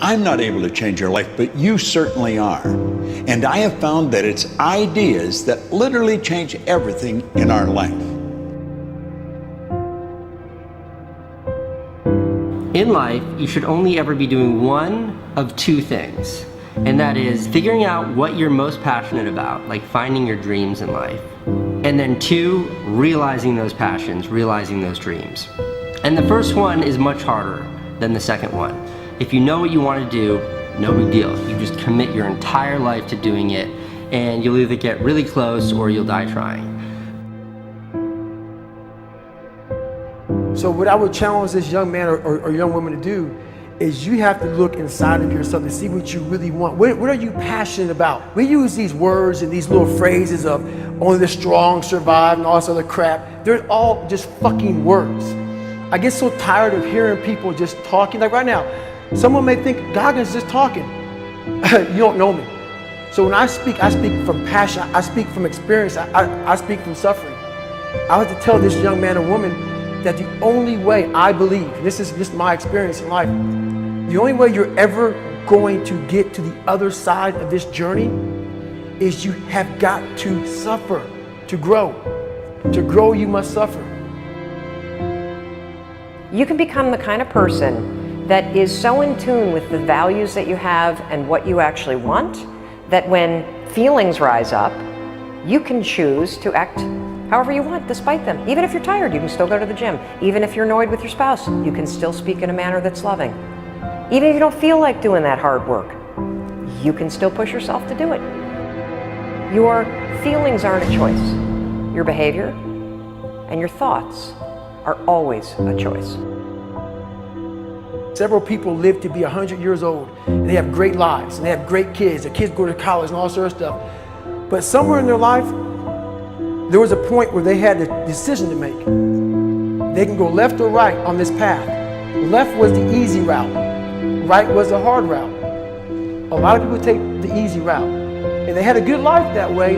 I'm not able to change your life, but you certainly are. And I have found that it's ideas that literally change everything in our life. In life, you should only ever be doing one of two things, and that is figuring out what you're most passionate about, like finding your dreams in life, and then two, realizing those passions, realizing those dreams. And the first one is much harder than the second one. If you know what you want to do, no big deal. You just commit your entire life to doing it, and you'll either get really close or you'll die trying. So what I would challenge this young man or young woman to do is you have to look inside of yourself to see what you really want. What are you passionate about? We use these words and these little phrases of only the strong survive and all this other crap. They're all just fucking words. I get so tired of hearing people just talking. Like right now, someone may think Goggins just talking. You don't know me. So when I speak from passion, I speak from experience, I speak from suffering. I have to tell this young man or woman that the only way I believe, and this is just my experience in life, the only way you're ever going to get to the other side of this journey is you have got to suffer to grow. To grow, you must suffer. You can become the kind of person that is so in tune with the values that you have and what you actually want, that when feelings rise up, you can choose to act however you want despite them. Even if you're tired, you can still go to the gym. Even if you're annoyed with your spouse, you can still speak in a manner that's loving. Even if you don't feel like doing that hard work, you can still push yourself to do it. Your feelings aren't a choice. Your behavior and your thoughts are always a choice. Several people live to be 100 years old, and they have great lives, and they have great kids. Their kids go to college and all this other stuff. But somewhere in their life, there was a point where they had a decision to make. They can go left or right on this path. Left was the easy route. Right was the hard route. A lot of people take the easy route. And they had a good life that way,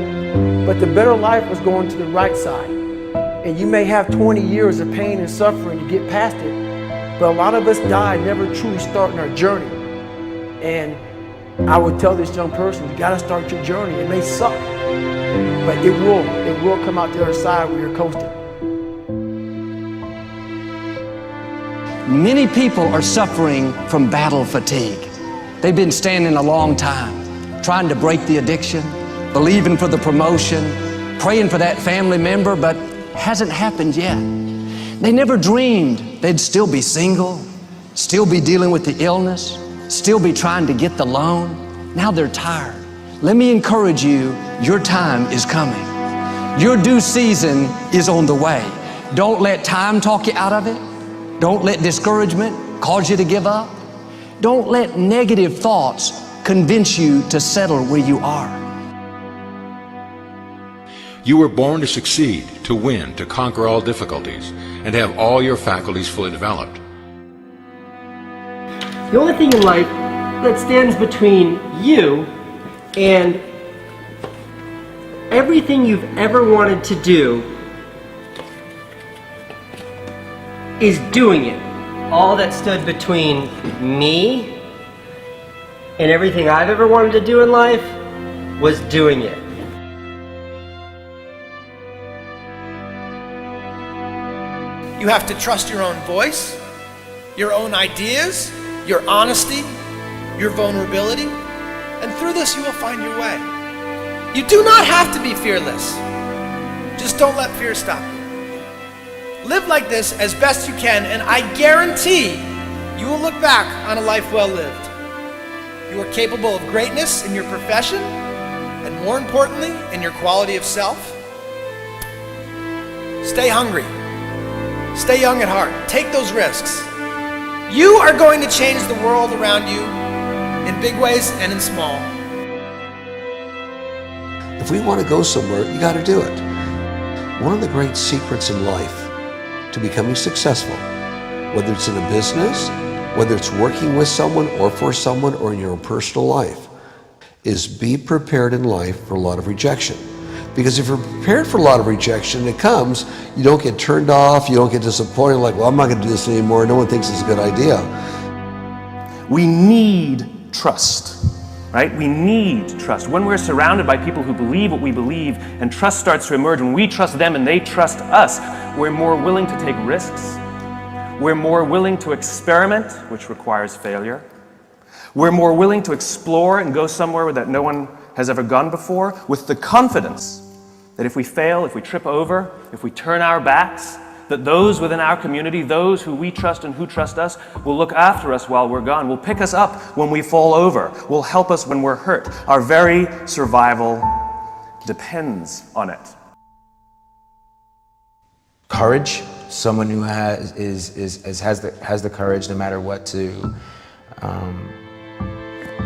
but the better life was going to the right side. And you may have 20 years of pain and suffering to get past it, but a lot of us die never truly starting our journey. And I would tell this young person, you gotta start your journey. It may suck, but it will come out the other side where you're coasting. Many people are suffering from battle fatigue. They've been standing a long time, trying to break the addiction, believing for the promotion, praying for that family member, but hasn't happened yet. They never dreamed they'd still be single, still be dealing with the illness, still be trying to get the loan. Now they're tired. Let me encourage you, your time is coming. Your due season is on the way. Don't let time talk you out of it. Don't let discouragement cause you to give up. Don't let negative thoughts convince you to settle where you are. You were born to succeed, to win, to conquer all difficulties, and have all your faculties fully developed. The only thing in life that stands between you and everything you've ever wanted to do is doing it. All that stood between me and everything I've ever wanted to do in life was doing it. You have to trust your own voice, your own ideas, your honesty, your vulnerability, and through this you will find your way. You do not have to be fearless. Just don't let fear stop you. Live like this as best you can, and I guarantee you will look back on a life well lived. You are capable of greatness in your profession, and more importantly, in your quality of self. Stay hungry. Stay young at heart. Take those risks. You are going to change the world around you in big ways and in small. If we want to go somewhere, you got to do it. One of the great secrets in life to becoming successful, whether it's in a business, whether it's working with someone or for someone or in your own personal life, is be prepared in life for a lot of rejection. Because if you're prepared for a lot of rejection, it comes, you don't get turned off, you don't get disappointed, like, well, I'm not going to do this anymore, no one thinks it's a good idea. We need trust, right? We need trust. When we're surrounded by people who believe what we believe and trust starts to emerge, when we trust them and they trust us, we're more willing to take risks. We're more willing to experiment, which requires failure. We're more willing to explore and go somewhere that no one has ever gone before, with the confidence that if we fail, if we trip over, if we turn our backs, that those within our community, those who we trust and who trust us, will look after us while we're gone, will pick us up when we fall over, will help us when we're hurt. Our very survival depends on it. Courage, someone who has the courage no matter what to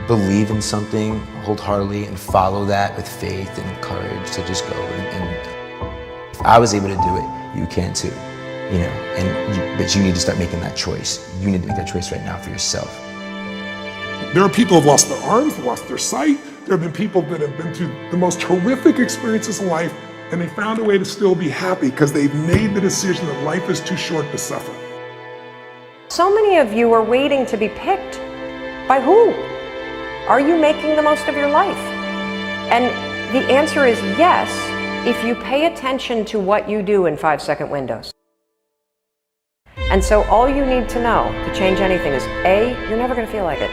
believe in something wholeheartedly and follow that with faith and courage to just go. And if I was able to do it, you can too. You know, but you need to start making that choice. You need to make that choice right now for yourself. There are people who have lost their arms, lost their sight. There have been people that have been through the most horrific experiences in life, and they found a way to still be happy because they've made the decision that life is too short to suffer. So many of you are waiting to be picked. By who? Are you making the most of your life? And the answer is yes, if you pay attention to what you do in 5-second windows. And so all you need to know to change anything is A, you're never going to feel like it.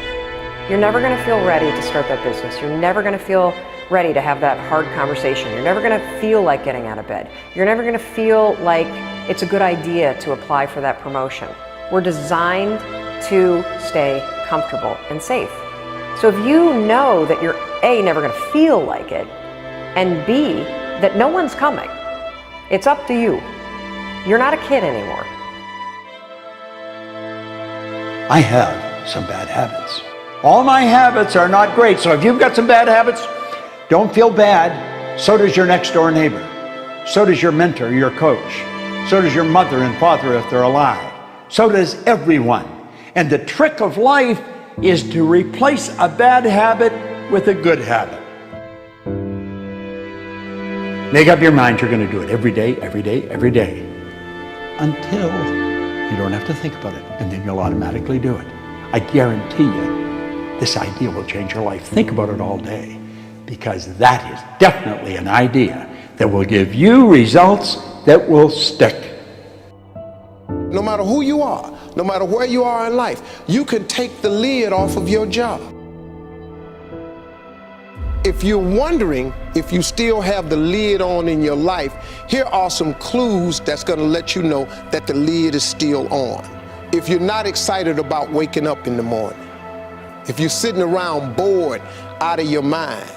You're never going to feel ready to start that business. You're never going to feel ready to have that hard conversation. You're never going to feel like getting out of bed. You're never going to feel like it's a good idea to apply for that promotion. We're designed to stay comfortable and safe. So if you know that you're A, never going to feel like it, and B, that no one's coming, it's up to you. You're not a kid anymore. I have some bad habits. All my habits are not great, so if you've got some bad habits, don't feel bad. So does your next door neighbor. So does your mentor, your coach. So does your mother and father if they're alive. So does everyone. And the trick of life is to replace a bad habit with a good habit. Make up your mind you're going to do it every day, every day, every day, until you don't have to think about it, and then you'll automatically do it. I guarantee you, this idea will change your life. Think about it all day, because that is definitely an idea that will give you results that will stick. No matter who you are, no matter where you are in life, you can take the lid off of your job. If you're wondering if you still have the lid on in your life, here are some clues that's going to let you know that the lid is still on. If you're not excited about waking up in the morning, if you're sitting around bored out of your mind,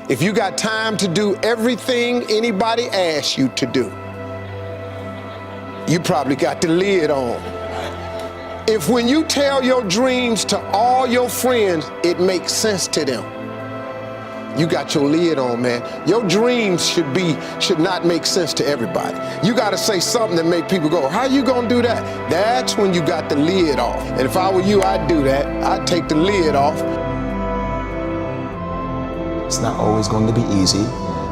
if you got time to do everything anybody asks you to do, you probably got the lid on. If when you tell your dreams to all your friends, it makes sense to them, you got your lid on, man. Your dreams should not make sense to everybody. You got to say something that make people go, how you gonna do that? That's when you got the lid off. And if I were you, I'd do that. I'd take the lid off. It's not always going to be easy.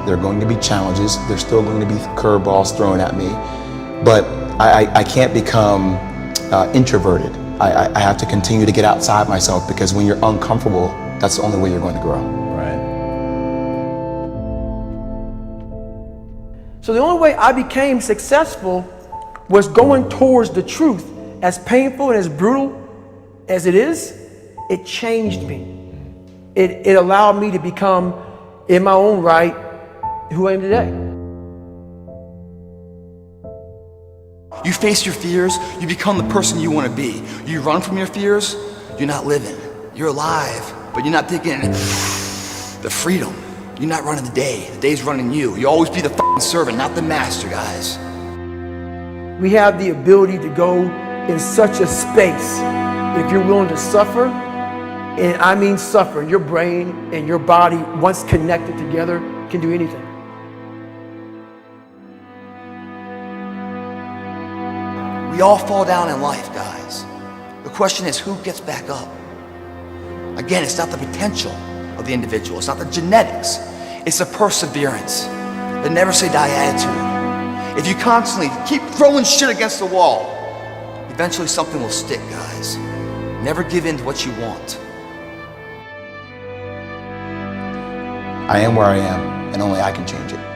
There are going to be challenges. There's still going to be curveballs thrown at me. But I can't become introverted. I have to continue to get outside myself, because when you're uncomfortable, that's the only way you're going to grow. So the only way I became successful was going towards the truth. As painful and as brutal as it is, it changed me. It allowed me to become, in my own right, who I am today. You face your fears, you become the person you want to be. You run from your fears, you're not living. You're alive, but you're not taking the freedom. You're not running the day. The day's running you. You always be the f***ing servant, not the master, guys. We have the ability to go in such a space if you're willing to suffer, and I mean suffer. Your brain and your body, once connected together, can do anything. We all fall down in life, guys. The question is, who gets back up? Again, it's not the potential of the individual. It's not the genetics. It's the perseverance, the never say die attitude. If you constantly keep throwing shit against the wall, eventually something will stick, guys. Never give in to what you want. I am where I am, and only I can change it.